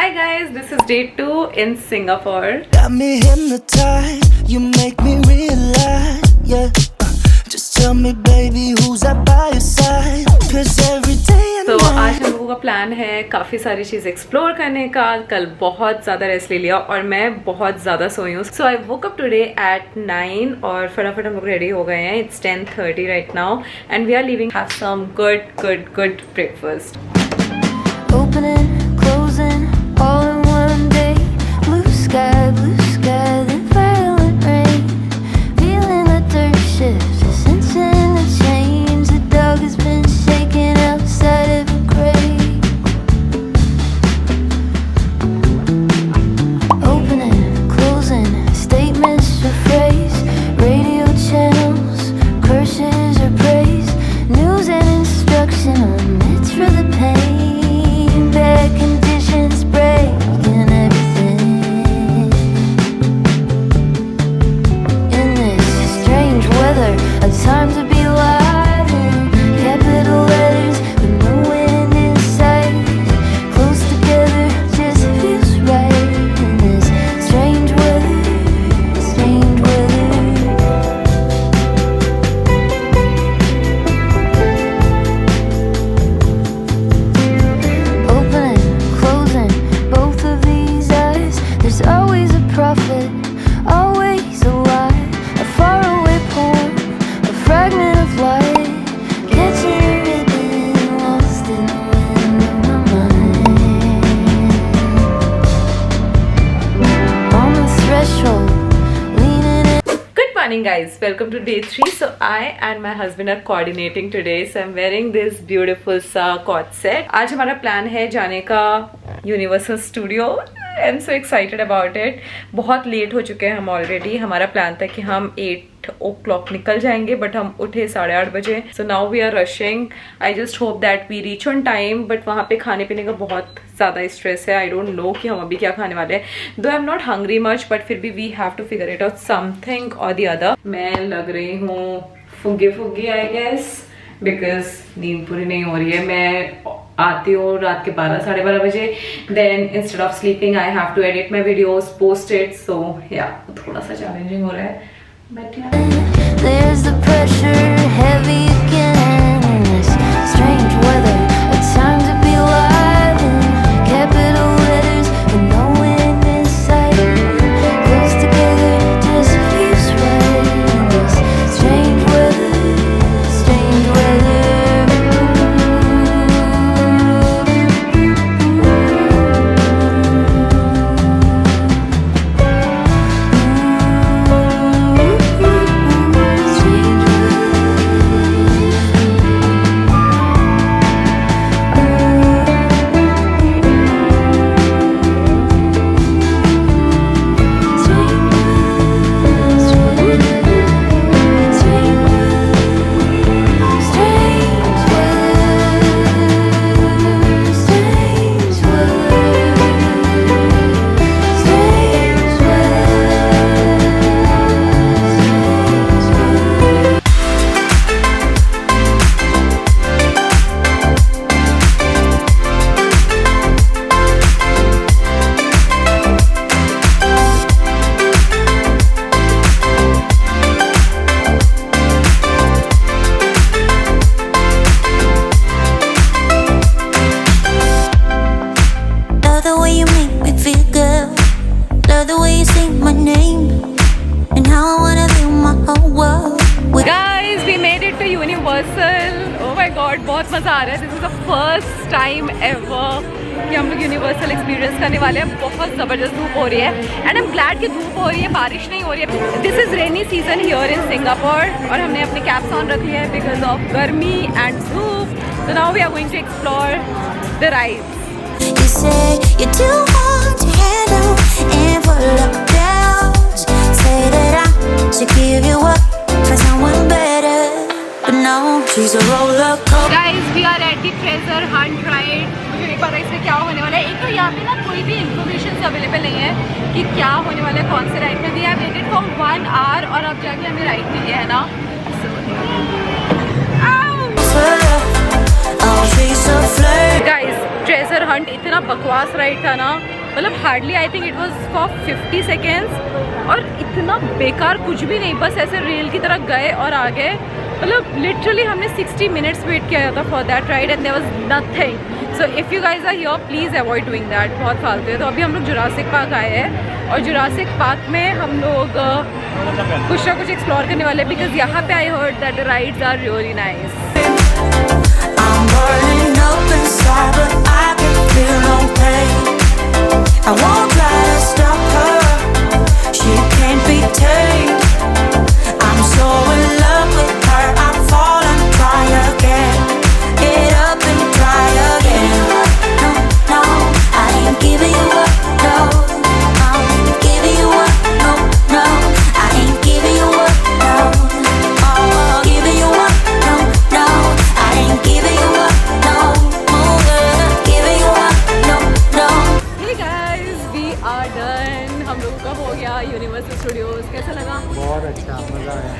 Hi guys, this is day 2 in Singapore. Got me hypnotized, you make me realize, yeah. Just tell me baby who's up by your side, 'cause every day and तो night आज हम लोगों का plan है काफ़ी सारी चीज़ explore करने का। कल बहुत ज़्यादा रेस्ट ले लिया और मैं बहुत ज़्यादा सोई हूँ। So I woke up today at 9 और फटाफट हम लोग रेडी हो गए हैं। It's 10:30 right now and we are leaving have some good breakfast. Opening, closing, all in one day. Blue sky, then violent rain. Feeling the dirt shift, sensing the change. The dog has been shaken outside of a crate. Opening, closing, statements or phrase. Radio channels, curses or praise. News and instruction on meds for the pain. Bad conditions breaking everything. In this strange weather, a time to be alive. In capital letters with no end in sight. Close together just feels right. In this strange weather, strange weather. Opening, closing, both of these eyes. There's always a prophet, always a lie. A faraway poem, a fragment of light. Catching a ribbon, lost in the wind of my mind. On the threshold, leaning in. Good morning guys, welcome to day 3. So I and my husband are coordinating today. So I'm wearing this beautiful सा coat set. आज हमारा plan है जाने का universal studio. I am so excited about it. बहुत late हो चुके हैं हम ऑलरेडी। हमारा प्लान था कि हम 8 o'clock निकल जाएंगे बट हम उठे 8:30 बजे। So now we are rushing. I just hope that we reach on time. But वहाँ पे खाने पीने का बहुत ज़्यादा स्ट्रेस है। आई डोंट नो कि हम अभी क्या खाने वाले हैं। Though I am not hungry much but फिर भी we have to figure it out something और द अदर। मैं लग रही हूँ फुग्गी आई गेस बिकॉज नींद पूरी नहीं हो रही है। मैं आती हूँ रात के 12-12:30 बजे। Then instead of sleeping I have to edit my videos, post it. So yeah थोड़ा सा चैलेंजिंग हो रहा है बट या There's the pressure heavy again in this strange weather. A time to be alive in capital letters with no end in sight. Close together just feels right in this strange weather, strange weather. Love the way you make me feel, girl. Love the way you say my name. And how I wanna feel my whole world. Guys, we made it to Universal. Oh my God, बहुत मजा आ रहा है। This is the first time ever कि हम लोग universal experience करने वाले हैं। बहुत ज़बरदस्त धूप हो रही है एंड आई एम ग्लैड कि धूप हो रही है, बारिश नहीं हो रही है। This is rainy season here in Singapore और हमने अपने कैप्स ऑन रख लिए हैं बिकॉज ऑफ गर्मी एंड धूप। So now we are going to explore the rides. You say you're too hard to handle and full of doubts. Say that I should give you up for someone better, but no, she's a roller coaster. Guys, we are at the treasure hunt ride. मुझे नहीं पता इसमें क्या होने वाला है। एक तो यहाँ पे ना कोई भी इंफॉर्मेशन अवेलेबल नहीं है कि क्या होने वाला है, कौन से राइड में। We have waited for 1 hour और अब जाके हमें राइड मिली है ना। गाइस ट्रेजर हंट इतना बकवास राइड था ना, मतलब hardly I think it was for 50 seconds और इतना बेकार कुछ भी नहीं, बस ऐसे रेल की तरह गए और आ गए। मतलब लिटरली हमने 60 मिनट्स वेट किया था for that ride and there was nothing. So if you guys are here please avoid doing that, बहुत फालतू है। तो अभी हम लोग जुरासिक पार्क आए हैं और जुरासिक पार्क में हम लोग कुछ ना कुछ एक्सप्लोर करने वाले हैं, बिकॉज यहाँ पे I heard that the rides are really nice. I'm burning up inside, but I can feel no pain. I won't try to stop her. She can't be tamed. I'm so in love with her. I fall and try again. Get up and try again. No, no, I ain't giving you up. No, I'm giving you up. No, no, I ain't giving you up. No, oh, giving you up. No, no, I ain't giving you up. No, giving you up. No, no. Hey guys, we are done. हम लोगों का हो गया universal studios. कैसा लगा? बहुत अच्छा, मज़ा आया।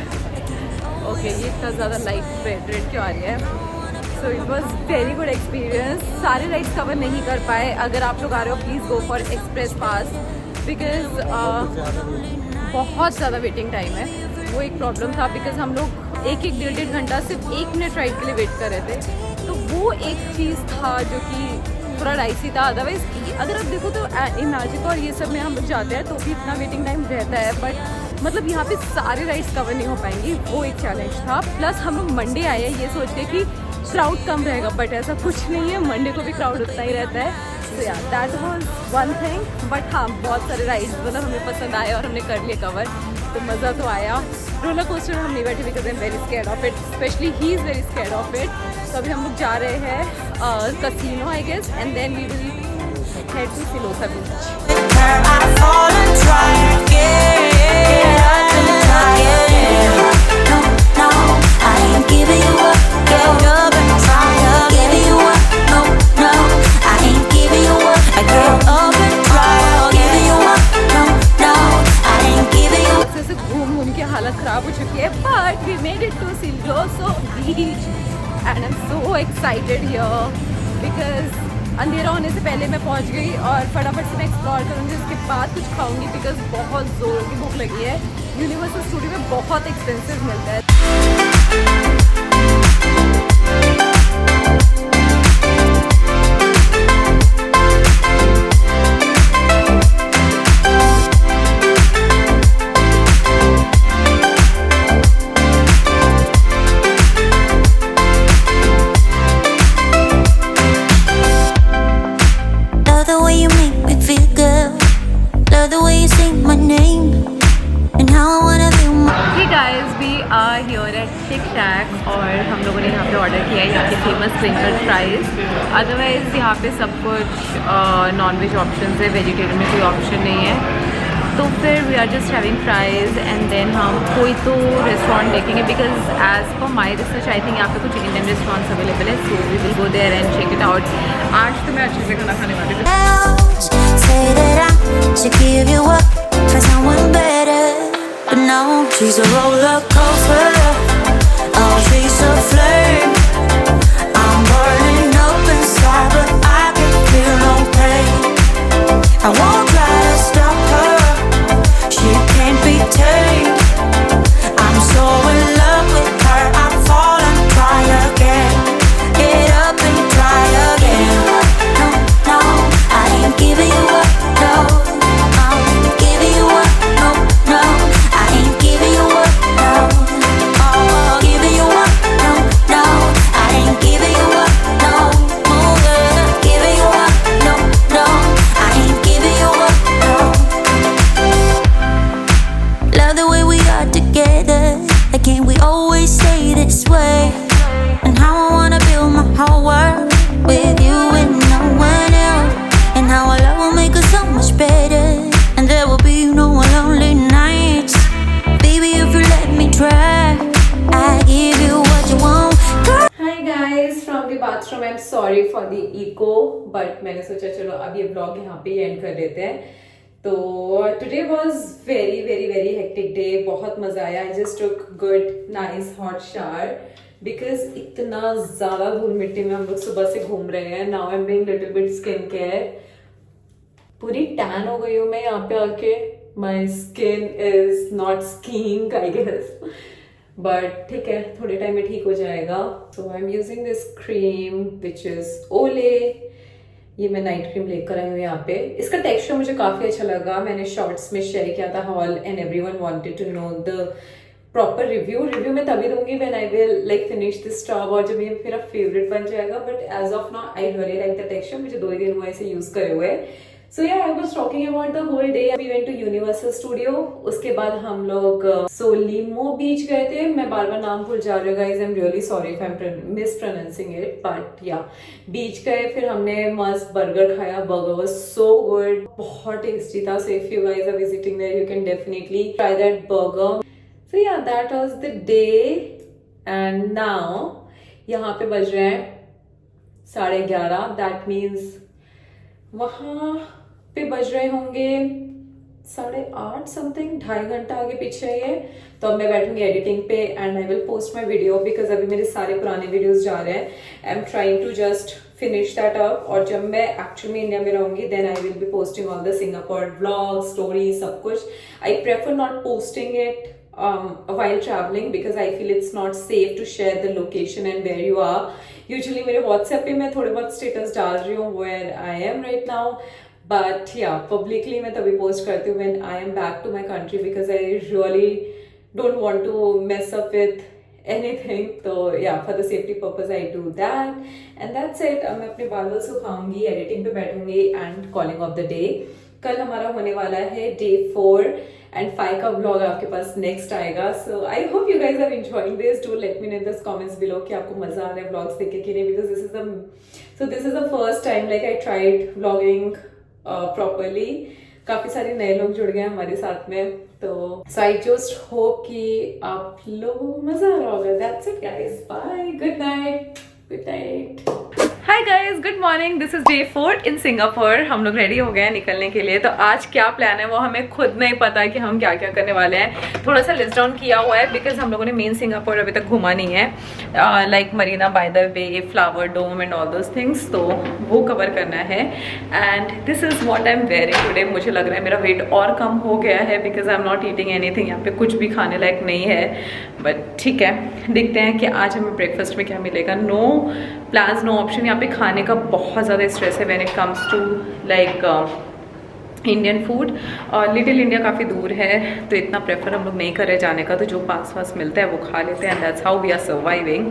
ओके, ये इतना ज़्यादा लाइट रेड क्यों आ रही है? So it was very good experience. सारे राइड्स कवर नहीं कर पाए। अगर आप लोग आ रहे हो please go for express pass, because बहुत ज़्यादा वेटिंग टाइम है। वो एक प्रॉब्लम था, बिकॉज हम लोग एक डेढ़ घंटा सिर्फ 1 मिनट राइड के लिए वेट कर रहे थे, तो वो एक चीज़ था जो कि थोड़ा राइसी था। अदरवाइज अगर आप देखो तो इमेजिक और ये सब में हम लोग जाते हैं तो भी इतना वेटिंग टाइम रहता है, बट मतलब यहाँ पे सारे राइड्स कवर नहीं हो पाएंगी, वो एक चैलेंज था। प्लस हम लोग मंडे आए हैं ये सोच के कि क्राउड कम रहेगा, बट ऐसा कुछ नहीं है, मंडे को भी क्राउड उतना ही रहता है। तो यार that was one thing. But हाँ, बहुत सारे राइड्स मतलब हमें पसंद आए और हमने कर लिए कवर, तो मज़ा तो आया। रोलर कोस्टर हम नहीं बैठे because I am very scared of it, specially he is very scared of it. तो अभी हम लोग जा रहे हैं casino I guess, and then we will head to Siloso beach. I fall and try again. Get up and try again. No, no, I ain't giving you up. Get up and try again. Giving you up. No, no, I ain't giving you up. I get up and try again. Giving you up. No, no, I ain't giving you up. से घूम के हालत ख़राब हो चुकी है, but we made it to Siloso beach and I am so excited here, because अंधेरा होने से पहले मैं पहुंच गई और फटाफट से मैं एक्सप्लोर करूँगी, उसके बाद कुछ खाऊंगी, बिकॉज बहुत ज़ोर की भूख लगी है। यूनिवर्सल स्टूडियो में बहुत एक्सपेंसिव मिलता है। Love the way you make me feel good. Love the way you say my name. And how I wanna feel my Hey guys, we are here at टिक टैक और हम लोगों ने यहाँ पे ऑर्डर किया है यहाँ के फेमस स्प्रिंकल फ्राइज़। अदरवाइज़ यहाँ पे सब कुछ नॉन वेज ऑप्शन है, वेजिटेरियन में कोई ऑप्शन नहीं है। तो फिर we are just having fries and then हम कोई तो रेस्टोरेंट देखेंगे, because as per my research I think यहाँ पे कुछ इंडियन रेस्टोरेंट्स अवेलेबल है, so we will go there and check it out. आज तो मैं अच्छे से खाना खाने वाली हूँ। else. Say that I should give you up for someone better. But no, she's a roller coaster. Oh, she's a flame. I'm burning up inside, but I can feel no pain. I won't try to stop her. She can't be tamed. I'm so in love with her. I fall and try again. Get up and try again. No, no, I ain't giving you up. No, I'm giving you up. No, no, I ain't giving you up. No, oh, giving you up. No, no, I ain't giving you up. No, giving you up. No, no, I ain't giving you up. No. Love the way we are together. Like can't we always stay this way? And how I wanna build my whole world with you and no one else. And how our love will make us so much better. And there will be no more lonely nights. Baby, if you let me try, I give you what you want. Girl. Hi guys, from the bathroom. I'm sorry for the echo, but मैंने सोचा चलो अब ये vlog यहाँ पे and कर देते हैं। तो today was very hectic day, बहुत मज़ा आया। I just took good nice hot shower because इतना ज्यादा धूल मिट्टी में हम लोग सुबह से घूम रहे हैं. Now I am doing little bit skin care. पूरी टैन हो गई हूँ मैं यहाँ पे आके. My skin is not skiing I guess, but ठीक है, थोड़े टाइम में ठीक हो जाएगा. So I am using this cream which is Olay. ये मैं नाइट क्रीम लेकर आई हूँ यहाँ पे. इसका टेक्सचर मुझे काफी अच्छा लगा. मैंने शॉर्ट्स में शेयर किया था haul and everyone wanted to know the proper review मैं तभी दूंगी when I will like finish this top और जब ये मेरा फेवरेट बन जाएगा. But as of now I really like the texture. मुझे 2 दिन हुए इसे यूज करे हुए. So yeah I was talking about the whole day. We went to universal studio. उसके बाद हम लोग सोलिमो बीच गए थे. मैं बार बार नाम भूल जा रही हूँ guys, I am really sorry if I am mispronouncing it, but yeah beach गए. फिर हमने मस्त बर्गर खाया. बर्गर वाज सो गुड, बहुत टेस्टी था. So if you guys are visiting there you can definitely try that burger. So yeah that was the day and now यहाँ पे बज रहे हैं 11:30. दैट मीन्स वहां पे बज रहे होंगे 8:30 समथिंग. 2.5 घंटा आगे पीछे है. तो अब मैं बैठूंगी एडिटिंग पे and I will post my video because अभी मेरे सारे पुराने वीडियोस जा रहे हैं. I am trying to just finish that up. और जब मैं एक्चुअली में इंडिया में रहूंगी then I will be posting all the Singapore vlog story सब कुछ. I prefer not posting it while traveling because I feel it's not safe to share the location and where you are. Usually मेरे WhatsApp पे मैं थोड़े बहुत status डाल रही हूँ where I am right now, but yeah publicly मैं तभी पोस्ट करती हूँ when I am back to my country because I really don't want to mess up with anything. तो yeah for the safety purpose I do that and that's it. अब मैं अपने बाल सुखाऊंगी, एडिटिंग पे बैठूंगी and calling off the day. कल हमारा होने वाला है डे 4 एंड 5 का व्लॉग आपके पास नेक्स्ट आएगा. So I hope you guys are enjoying this. Do let me know in the comments below कि आपको मजा आ रहा है व्लॉग्स देख के कि नहीं, because this is the first time like I tried vlogging properly. काफी सारे नए लोग जुड़ गए हमारे साथ में. तो आई जस्ट होप कि आप लोगों को मजा आ रहा होगा. That's it guys, bye, good night. Good night. Hi guys, good morning. This is day 4 in Singapore. हम लोग रेडी हो गए हैं निकलने के लिए. तो आज क्या प्लान है वो हमें खुद नहीं पता है कि हम क्या क्या करने वाले हैं. थोड़ा सा लिस्ट डाउन किया हुआ है बिकॉज हम लोगों ने मेन सिंगापुर अभी तक घुमा नहीं है. Like Marina by the way, flower dome and all those things. तो वो कवर करना है. And this is what I am wearing today. मुझे लग रहा है मेरा वेट और कम हो गया है because I am not eating anything. यहाँ पे कुछ भी खाने लायक नहीं है. बट ठीक है, देखते हैं कि आज हमें ब्रेकफास्ट में क्या मिलेगा. No plans, no option. यहाँ पे खाने का बहुत ज़्यादा स्ट्रेस है when it comes to like Indian food. और लिटिल इंडिया काफ़ी दूर है तो इतना प्रेफर हम लोग नहीं कर रहे जाने का. तो जो पास मिलता है वो खा लेते हैं and that's how we are surviving.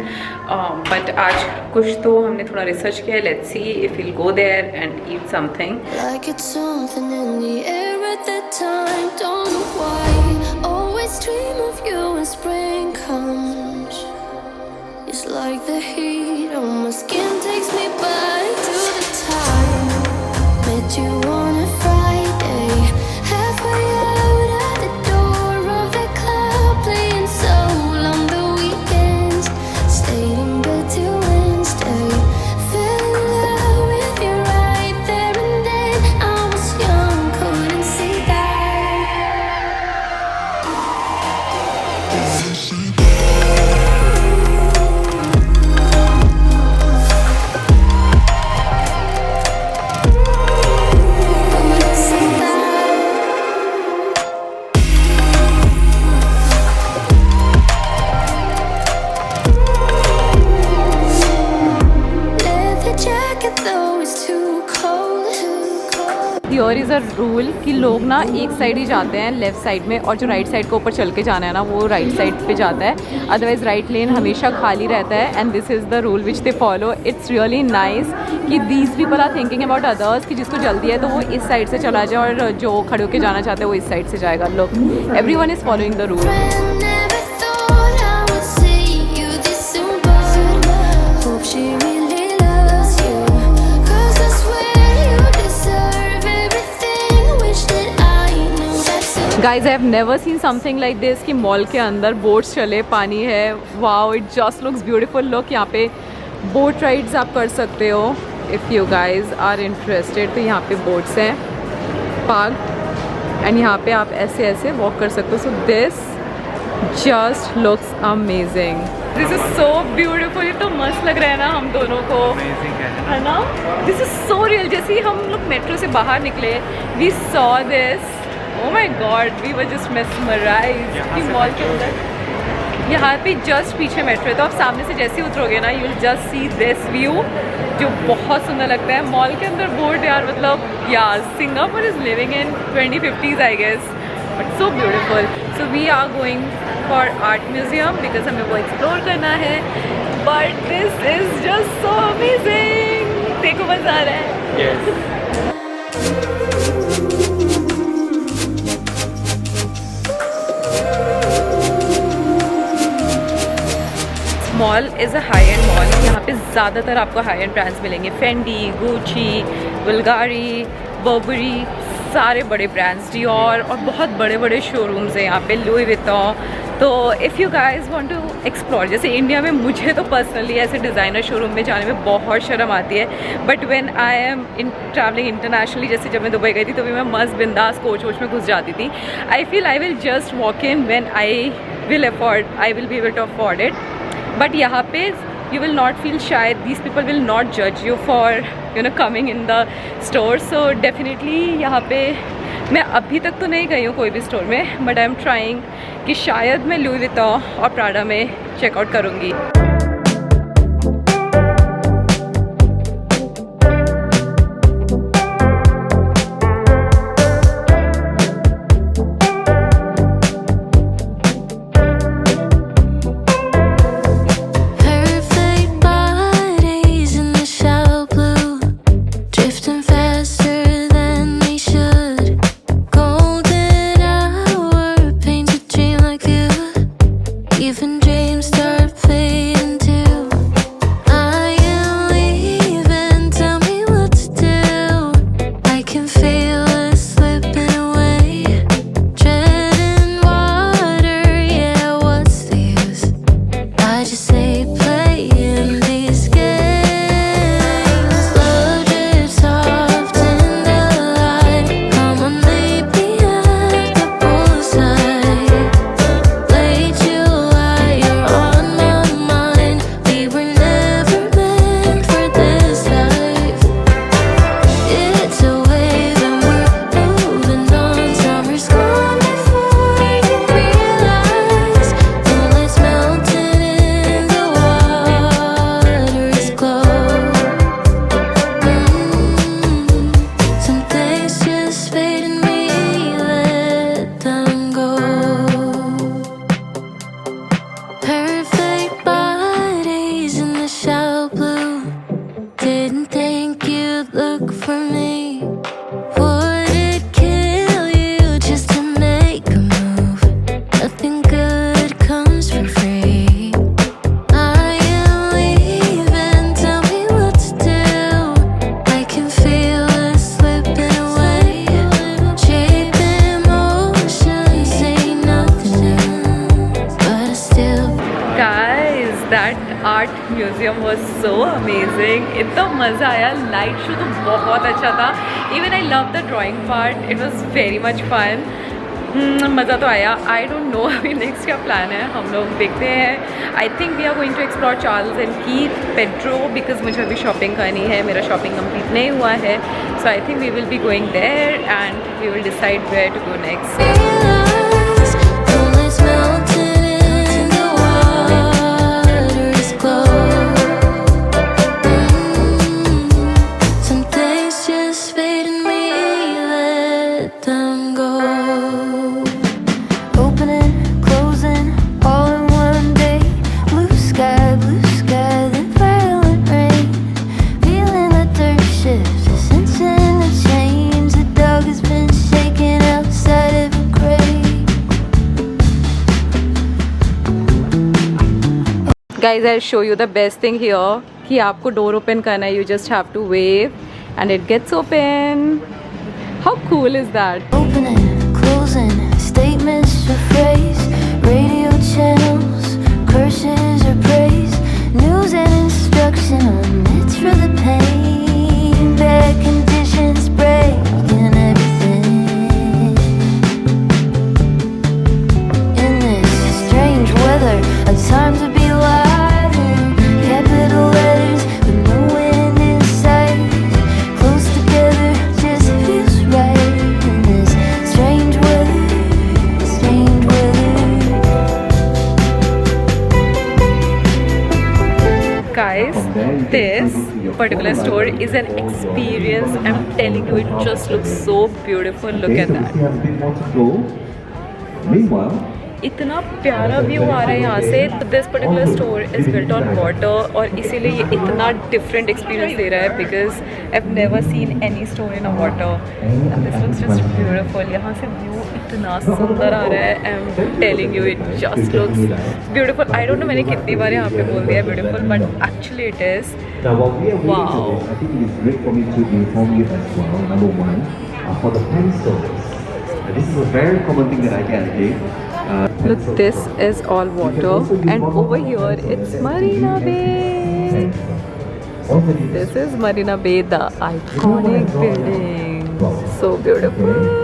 But आज कुछ तो हमने थोड़ा रिसर्च किया. Let's see if will go there and eat something. Like it's something in the air at that time, don't know why. Always dream of you when spring comes. It's like the heat on my skin takes me back to the time met you on a Friday, halfway out at the door of the club, playing soul on the weekends, stayed in bed till Wednesday, fell in love with you right there and then. I was young, couldn't see that. Here is a rule कि लोग ना एक side ही जाते हैं left side में, और जो right side के ऊपर चल के जाना है ना वो राइट साइड पे जाता है. अदरवाइज राइट लेन हमेशा खाली रहता है. And this is the rule which they follow. It's really nice कि these people are thinking about others कि जिसको जल्दी है तो वो इस साइड से चला जाए और जो खड़े होकर जाना चाहते हैं वो इस साइड से जाएगा. लोग everyone is following the rule. Never thought I would see you this soon, but hope she really loves you, 'cause I swear you deserve everything. Wish that I knew that soon. Guys I have never seen something like this कि mall के अंदर boats चले, पानी है. Wow, it just looks beautiful. लोग यहाँ पे boat rides आप कर सकते हो if you guys are interested. तो यहाँ पे बोट्स हैं पार्क एंड यहाँ पे आप ऐसे ऐसे वॉक कर सकते हो. So this just looks amazing. This is so beautiful. ये तो मस्त लग रहा है ना हम दोनों को, है ना? This is so real. जैसे ही हम लोग मेट्रो से बाहर निकले, we saw this. Oh my God, we were just mesmerized. कि मॉल के अंदर यहाँ पे जस्ट पीछे मेट्रो है, तो आप सामने से जैसे ही उतरोगे ना, you will just see this view जो बहुत सुंदर लगता है. मॉल के अंदर बोर्ड यार, मतलब यार Singapore is living in 2050s I guess, but so beautiful. So we are going for art museum because हमें वो एक्सप्लोर करना है. But this is just so amazing. देखो मजा आ रहा है. Mall is a high end mall. यहाँ पे ज़्यादातर आपको हाई एंड ब्रांड्स मिलेंगे. फेंडी, गुची, बुल्गारी, बर्बरी, सारे बड़े ब्रांड्स, डियोर, और बहुत बड़े बड़े शोरूम्स हैं यहाँ पे. Louis Vuitton. तो if you guys want to explore, जैसे इंडिया में मुझे तो पर्सनली ऐसे डिज़ाइनर शोरूम में जाने में बहुत शर्म आती है, but when I am in travelling internationally, जैसे जब मैं दुबई गई थी तो भी मैं मस्त बिंदास कोच वोच में घुस जाती थी. I feel I will just walk in when I will be able to afford it. But यहाँ पे you will not feel shy. These people will not judge you for coming in the store. So definitely यहाँ पे मैं अभी तक तो नहीं गई हूँ कोई भी स्टोर में, बट आई एम ट्राइंग कि शायद मैं लुई विटॉन और प्राडा में चेकआउट करूँगी. Art museum was so amazing. इतना मज़ा आया. लाइट शो तो बहुत अच्छा था. Even I love the drawing part. It was very much fun. मज़ा तो आया. आई डोंट नो अभी नेक्स्ट क्या प्लान है. हम लोग देखते हैं. I think we are going to explore Charles and Keith, Pedro, because मुझे अभी शॉपिंग करनी है. मेरा शॉपिंग कंप्लीट नहीं हुआ है. So I think we will be going there and we will decide where to go next. Guys, I'll show you the best thing here कि आपको डोर ओपन करना है. You just have to wave and it gets open. How cool is that? Opening, closing, statements or phrase, radio channels, curses or praise, news and instruction, it's for the pain, bad conditions breaking everything. In this this particular store is an experience. I'm telling you, it just looks so beautiful. Look at that. Meanwhile, इतना प्यारा view आ रहा है यहाँ से. This particular store is built on water और इसीलिए ये इतना डिफरेंट एक्सपीरियंस दे रहा है because I have never seen any store in a water and this looks just beautiful. यहाँ से व्यू इतना सुंदर आ रहा है. I am telling you, it just looks beautiful. I don't no मैंने कितनी बार यहाँ पे बोल दिया beautiful, but actually it is. now while we are waiting Wow. for this, I think it is great for me to inform you as well. Number one, for the pencils, this is a very common thing that I get. Okay. Look, this is all water and over here it's Marina Bay. This is Marina Bay, the iconic building. So beautiful.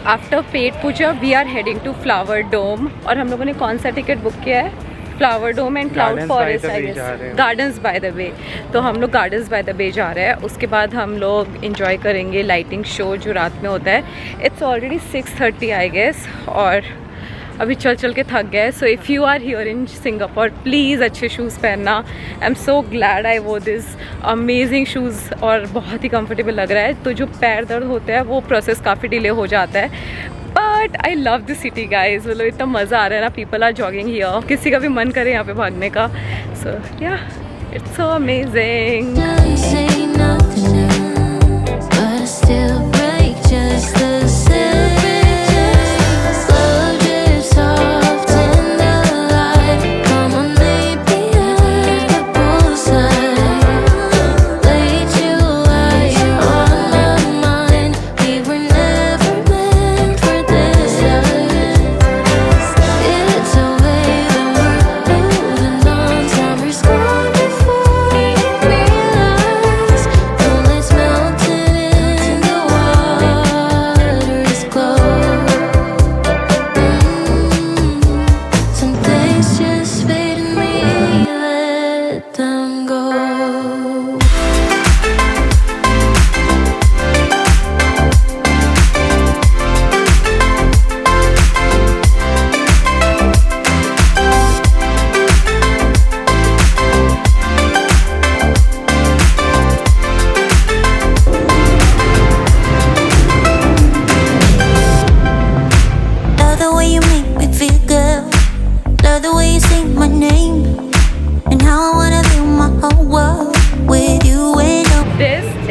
After पेट पूजा we are heading to flower dome. और हम लोगों ने कौन सा ticket book किया है? Flower dome and cloud forest, I guess gardens by the way. तो हम लोग गार्डन्स बाय द बे जा रहे हैं. उसके बाद हम लोग इंजॉय करेंगे लाइटिंग शो जो रात में होता है. इट्स ऑलरेडी 6:30 आई गेस और अभी चल चल के थक गए. So if you are here in Singapore please अच्छे शूज़ पहनना. I am so glad I वो दिस अमेजिंग शूज़ और बहुत ही कंफर्टेबल लग रहा है. तो जो पैर दर्द होता है वो प्रोसेस काफ़ी डिले हो जाता है. But I love this city guys. मतलब इतना मज़ा आ रहा है ना. People are jogging here. किसी का भी मन करे यहाँ पे भागने का. So yeah it's so amazing.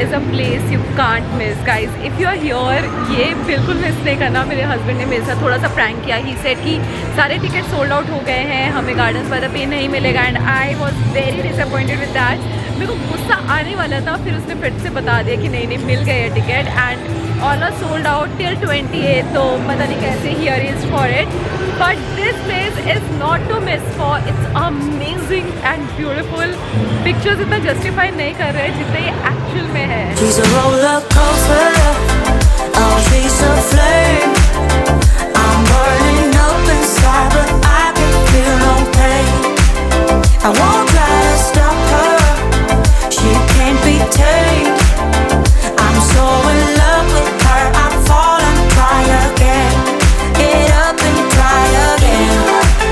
Is a place you can't miss guys if you are here. ये बिल्कुल मिस नहीं करना। मेरे हस्बैंड ने मेरे साथ थोड़ा सा प्रैंक किया। ही सेड कि सारे टिकट सोल्ड आउट हो गए हैं, हमें गार्डन्स वाला पे नहीं मिलेगा, and I was very disappointed with that. मेरे को गुस्सा आने वाला था, फिर उसने फिर से बता दिया कि नहीं मिल गए है ticket, and all are sold out till 28, तो पता नहीं कैसे ही arrange for it. But this place is not to miss for, it's amazing and beautiful. Pictures इतना जस्टिफाई नहीं कर रहे जितना ये एक्चुअल में है। She's a roller coaster, oh she's a flame. I'm burning up inside, but I can feel no pain. I won't try to stop her, she can't be tamed. I'm so in love with her, I fall and try again. Get up and try again.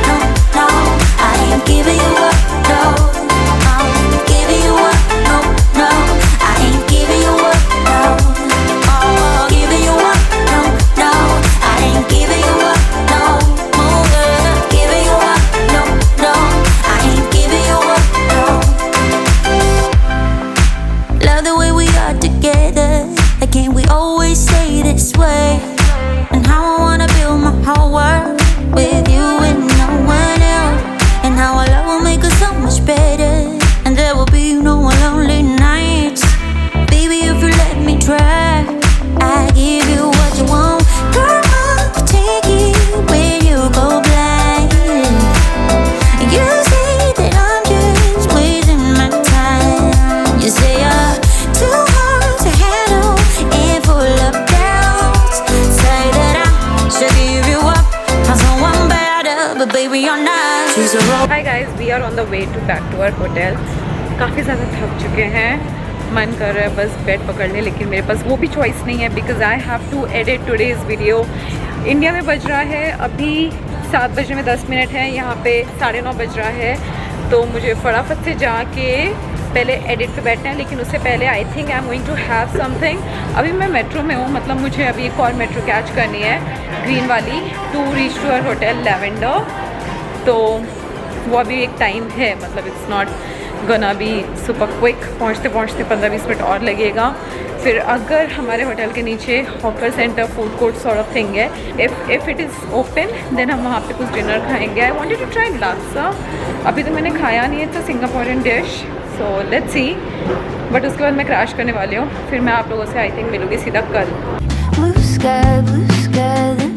No, no, I ain't giving you up, no. I'm giving you up, no, no. I ain't giving you up, no. Oh, giving you up, no, no. I ain't giving you up, no. Oh, giving you up, no, no. I ain't giving you up, no. Love the way we are together. Like can't we always stay this way? And how I wanna build my whole world with you and no one else. And how our love will make us so much better. And there will be no lonely nights. Baby, if you let me try, I give you what you want. Girl, I'll take it when you go blind. You say that I'm just wasting my time. You say you're too hard to handle and full of doubts. Say that I should give you up, I'm someone better, but baby you're not. She's a roll. Hi guys, we are on the way to back to our hotel. काफ़ी ज़्यादा थक चुके हैं, मन कर रहा है बस बेड पकड़ ले, लेकिन मेरे पास वो भी चॉइस नहीं है because I have to edit today's video. India में बज रहा है अभी 7 बजने में 10 मिनट है, यहाँ पे 9:30 बज रहा है, तो मुझे फटाफट से जाके पहले एडिट पे बैठना है। लेकिन उससे पहले I think I am going to have something. अभी मैं मेट्रो में हूँ, मतलब मुझे अभी एक और मेट्रो कैच करनी है, ग्रीन वाली, to reach to our hotel lavender. तो वो अभी एक टाइम है, मतलब it's not gonna be super quick. पहुँचते पहुँचते 15-20 मिनट और लगेगा। फिर अगर हमारे होटल के नीचे hawker centre food court sort of thing है, if it is open then हम वहाँ पे कुछ डिनर खाएंगे। I wanted to try laksa, अभी तो मैंने खाया नहीं है, it's a Singaporean dish, so let's see. But उसके बाद मैं क्रैश करने वाली हूँ, फिर मैं आप लोगों से आई थिंक मिलूँगी सीधा कल। Blue sky, the